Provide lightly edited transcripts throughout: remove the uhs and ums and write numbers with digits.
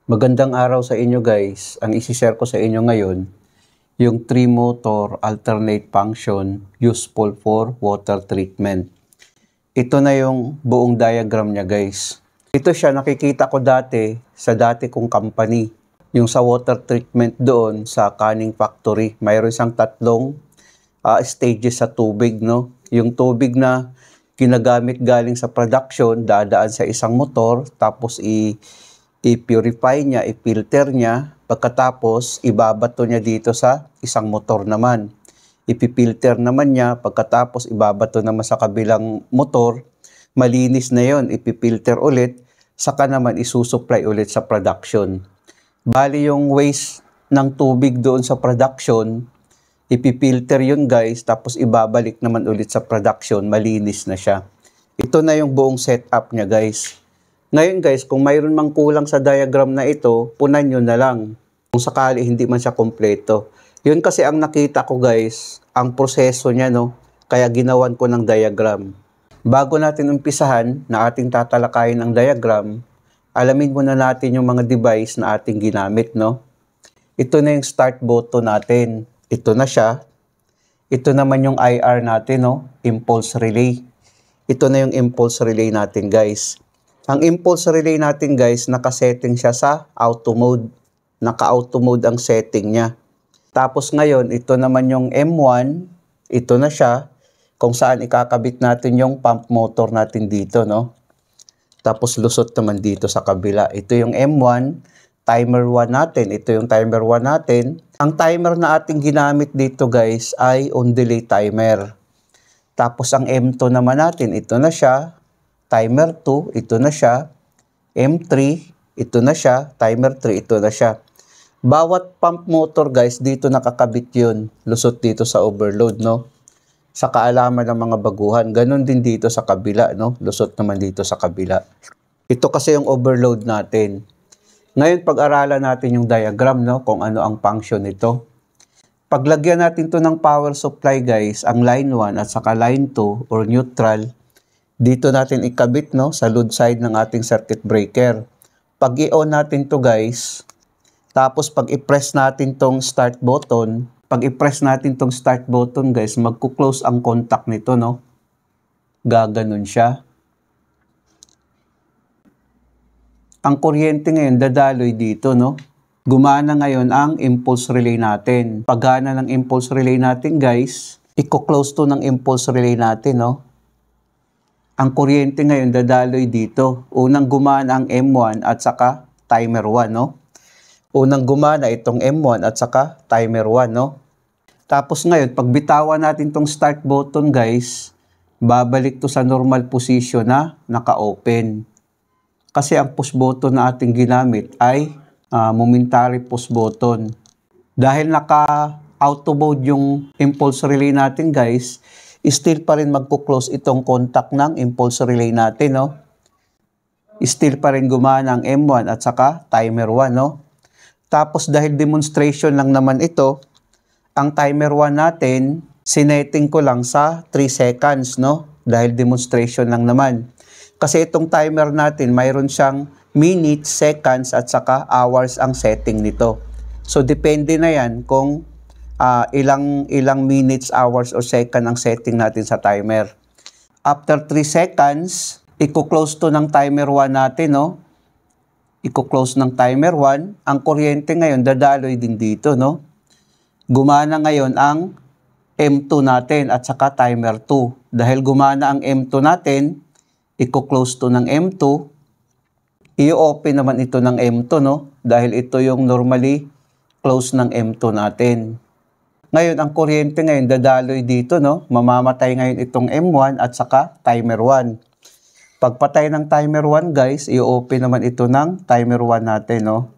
Magandang araw sa inyo guys. Ang isi-share ko sa inyo ngayon, yung 3-motor alternate function useful for water treatment. Ito na yung buong diagram niya guys. Ito siya nakikita ko dati sa dati kong company. Yung sa water treatment doon sa canning factory. Mayroon siyang tatlong stages sa tubig, no? Yung tubig na ginagamit galing sa production, dadaan sa isang motor, tapos i-purify niya, i-filter niya, pagkatapos ibabato niya dito sa isang motor naman. Ipipilter naman niya, pagkatapos ibabato naman sa kabilang motor, malinis na yon, ipipilter ulit, saka naman isusupply ulit sa production. Bali yung waste ng tubig doon sa production, ipipilter yun guys, tapos ibabalik naman ulit sa production, malinis na siya. Ito na yung buong setup niya guys. Ngayon guys, kung mayroon mang kulang sa diagram na ito, punan nyo na lang. Kung sakali hindi man siya kompleto. Yun kasi ang nakita ko guys, ang proseso niya, no? Kaya ginawan ko ng diagram. Bago natin umpisahan na ating tatalakayin ang diagram, alamin muna natin yung mga device na ating ginamit, no? Ito na yung start button natin. Ito na siya. Ito naman yung IR natin, no? Impulse relay. Ito na yung impulse relay natin guys. Ang impulse relay natin guys, nakasetting siya sa auto mode. Naka-auto mode ang setting niya. Tapos ngayon, ito naman yung M1. Ito na siya. Kung saan ikakabit natin yung pump motor natin dito, no? Tapos lusot naman dito sa kabila. Ito yung M1. Timer 1 natin. Ito yung timer 1 natin. Ang timer na ating ginamit dito guys ay on delay timer. Tapos ang M2 naman natin, ito na siya. Timer 2, ito na siya. M3, ito na siya. Timer 3, ito na siya. Bawat pump motor guys, dito nakakabit yun. Lusot dito sa overload, no? Sa kaalaman ng mga baguhan. Ganon din dito sa kabila, no? Lusot naman dito sa kabila. Ito kasi yung overload natin. Ngayon, pag-aralan natin yung diagram, no? Kung ano ang function nito. Paglagyan natin to ng power supply guys, ang line 1 at saka line 2 or neutral, dito natin ikabit, no, sa load side ng ating circuit breaker. Pag i-on natin to guys, tapos pag i-press natin tong start button, guys, magku-close ang contact nito, no? Gaganon siya. Ang kuryente ngayon dadaloy dito, no? Gumana ngayon ang impulse relay natin. Paggana ng impulse relay natin guys, i-close to ng impulse relay natin, no? Ang kuryente ngayon dadaloy dito. Unang gumana ang M1 at saka timer 1, no? Unang gumana itong M1 at saka timer 1, no? Tapos ngayon, pag bitawan natin tong start button guys, babalik to sa normal position na naka-open. Kasi ang push button na ating ginamit ay momentary push button. Dahil naka-auto mode yung impulse relay natin guys, still pa rin magko-close itong contact ng impulse relay natin, no? Still pa rin gumana ang M1 at saka timer 1, no? Tapos dahil demonstration lang naman ito, ang timer 1 natin, sinetting ko lang sa 3 seconds, no? Dahil demonstration lang naman. Kasi itong timer natin, mayroon siyang minutes, seconds at saka hours ang setting nito. So depende na yan kung ilang minutes, hours, or second ang setting natin sa timer. After 3 seconds, i-close to ng timer 1 natin, no? I-close ng timer 1. Ang kuryente ngayon, dadaloy din dito, no? Gumana ngayon ang M2 natin at saka timer 2. Dahil gumana ang M2 natin, i-close to ng M2. I-open naman ito ng M2, no? Dahil ito yung normally close ng M2 natin. Ngayon, ang kuryente ngayon dadaloy dito, no? Mamamatay ngayon itong M1 at saka timer 1. Pagpatay ng timer 1, guys, i-open naman ito ng timer 1 natin, no?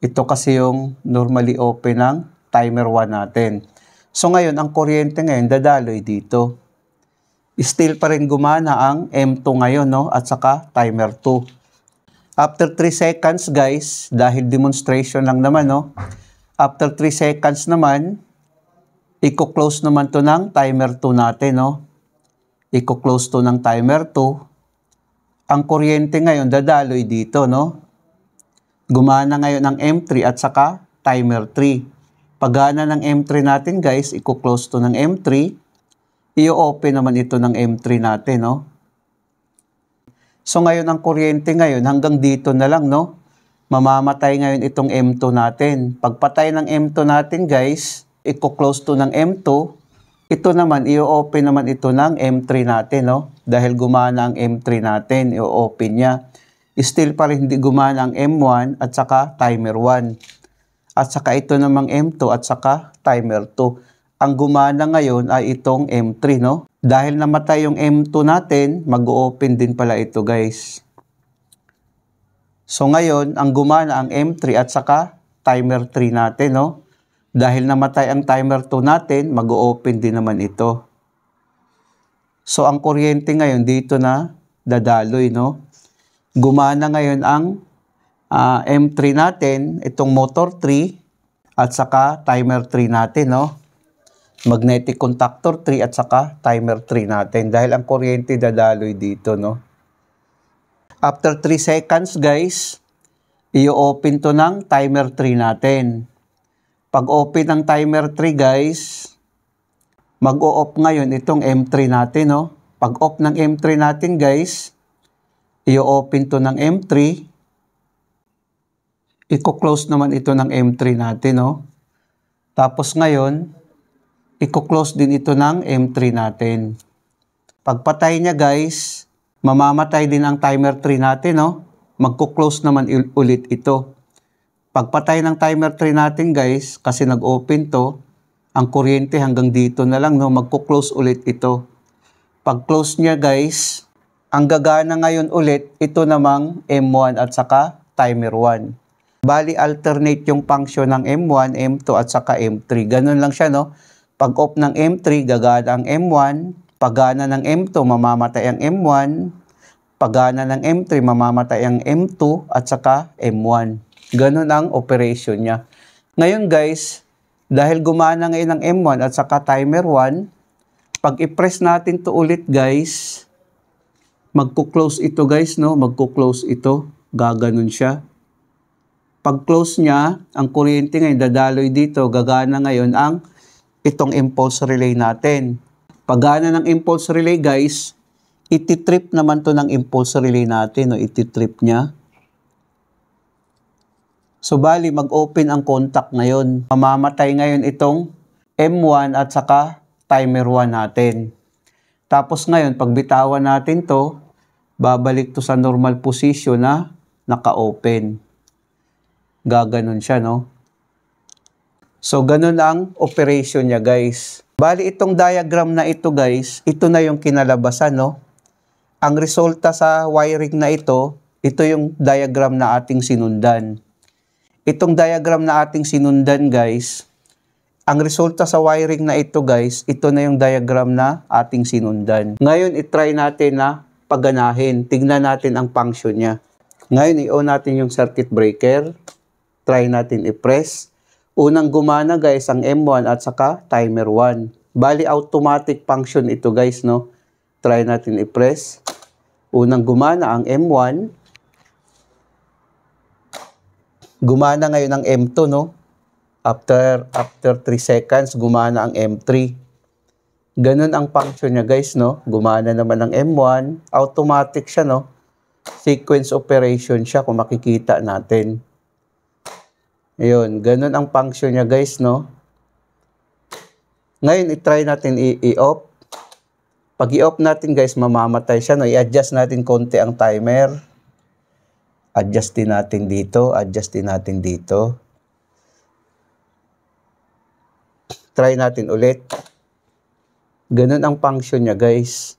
Ito kasi yung normally open ng timer 1 natin. So ngayon, ang kuryente ngayon dadaloy dito. Still pa rin gumana ang M2 ngayon, no? At saka timer 2. After 3 seconds, guys, dahil demonstration lang naman, no? After 3 seconds naman, i-close naman to ng timer 2 natin, no? I-close to ng timer 2. Ang kuryente ngayon dadaloy dito, no? Gumana ngayon ang M3 at saka timer 3. Paggana ng M3 natin guys, i-close to ng M3. I-open naman ito ng M3 natin, no? So ngayon ang kuryente ngayon hanggang dito na lang, no? Mamamatay ngayon itong M2 natin. Pagpatay ng M2 natin guys, i-close to ng M2. Ito naman, i-open naman ito ng M3 natin, no? Dahil gumana ang M3 natin, i-open niya. Still pa rin hindi gumana ang M1 at saka timer 1. At saka ito namang M2 at saka timer 2. Ang gumana ngayon ay itong M3, no? Dahil namatay yung M2 natin, mag-open din pala ito, guys. So ngayon, ang gumana ang M3 at saka timer 3 natin, no? Dahil namatay ang timer 2 natin, mag-open din naman ito. So ang kuryente ngayon dito na dadaloy, no? Gumana ngayon ang M3 natin, itong motor 3 at saka timer 3 natin, no? Magnetic contactor 3 at saka timer 3 natin dahil ang kuryente dadaloy dito, no? After 3 seconds, guys, i-open to ng timer 3 natin. Pag open ng timer 3, guys, mag-o-off ngayon itong M3 natin, no? Pag off ng M3 natin, guys, i-open to ng M3. I-close naman ito ng M3 natin, no? Tapos ngayon, i-close din ito ng M3 natin. Pagpatay niya, guys, mamamatay din ang timer 3 natin, no? Magko-close naman ulit ito. Pagpatay ng timer 3 natin, guys, kasi nag-open to, ang kuryente hanggang dito na lang, no? Magko-close ulit ito. Pag-close niya, guys, ang gagana ngayon ulit, ito namang M1 at saka timer 1. Bali, alternate yung function ng M1, M2 at saka M3. Ganun lang siya, no? Pag off ng M3, gagana ang M1. Paggana ng M2, mamamatay ang M1. Paggana ng M3, mamamatay ang M2 at saka M1. Ganun ang operation niya. Ngayon guys, dahil gumana ngayon ang M1 at saka timer 1, pag i-press natin to ulit guys, magko-close ito guys, no? Magko-close ito. Gaganon siya. Pag close niya, ang kuryente ngayon dadaloy dito. Gagana ngayon ang itong impulse relay natin. Paggana ng impulse relay guys, iti-trip naman to ng impulse relay natin. No? Iti-trip niya. So bali, mag-open ang contact ngayon. Mamamatay ngayon itong M1 at saka timer 1 natin. Tapos ngayon, pag bitawan natin to, babalik to sa normal position na naka-open. Gaganon siya, no? So, ganun ang operation niya, guys. Bali, itong diagram na ito, guys, ito na yung kinalabasan, no? Ang resulta sa wiring na ito yung diagram na ating sinundan. Itong diagram na ating sinundan, guys, ang resulta sa wiring na ito guys, ito na yung diagram na ating sinundan. Ngayon, itry natin na paganahin. Tignan natin ang function niya. Ngayon, i-on natin yung circuit breaker. Try natin i-press. Unang gumana guys, ang M1 at saka timer 1. Bali, automatic function ito guys, no? Try natin i-press. Unang gumana ang M1. Gumana ngayon ang M2, no? After 3 seconds, gumana ang M3. Ganun ang function niya guys, no? Gumana naman ang M1. Automatic siya, no? Sequence operation siya kung makikita natin. Ayun, ganun ang function niya guys, no? Ngayon, i-try natin i-off. Pag i-off natin guys, mamamatay siya, no? I-adjust natin konti ang timer. Adjust din natin dito. Adjust din natin dito. Try natin ulit. Ganun ang function niya, guys.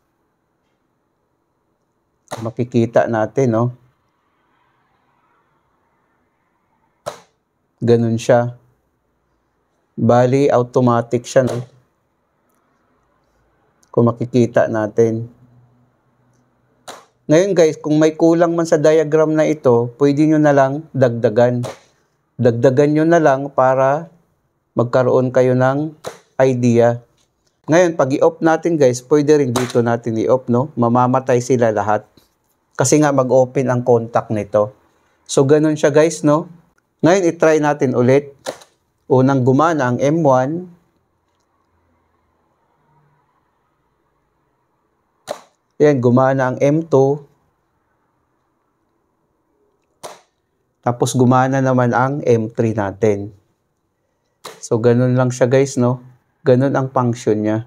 Makikita natin, no? Ganun siya. Bali, automatic siya, no? Kung makikita natin. Ngayon, guys, kung may kulang man sa diagram na ito, pwede nyo na lang dagdagan. Dagdagan nyo na lang para magkaroon kayo ng idea. Ngayon, pag i-off natin guys, pwede rin dito natin i-off, no? Mamamatay sila lahat. Kasi nga mag-open ang contact nito. So, ganun siya guys, no? Ngayon, itry natin ulit. Unang gumana ang M1. Yan, gumana ang M2. Tapos, gumana naman ang M3 natin. So, ganun lang siya guys, no? Ganun ang function niya.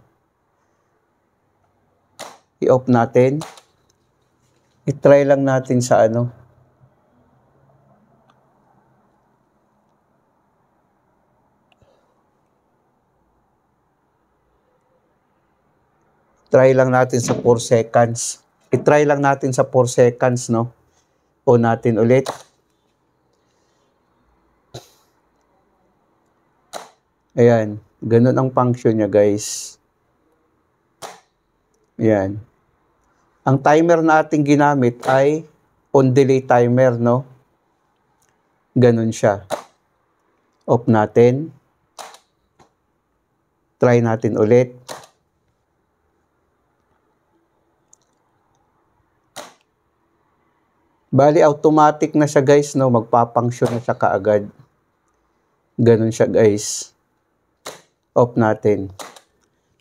I-off natin. I-try lang natin sa ano. Try lang natin sa 4 seconds. I-try lang natin sa 4 seconds, no? O natin ulit. Ayan. Ganun ang function niya, guys. Ayan. Ang timer na ating ginamit ay on delay timer, no? Ganun siya. Off natin. Try natin ulit. Bali, automatic na siya guys, no? Magpapunction na siya kaagad. Ganun siya guys. Off natin.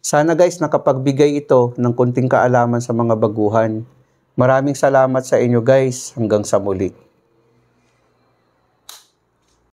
Sana guys, nakapagbigay ito ng konting kaalaman sa mga baguhan. Maraming salamat sa inyo guys. Hanggang sa muli.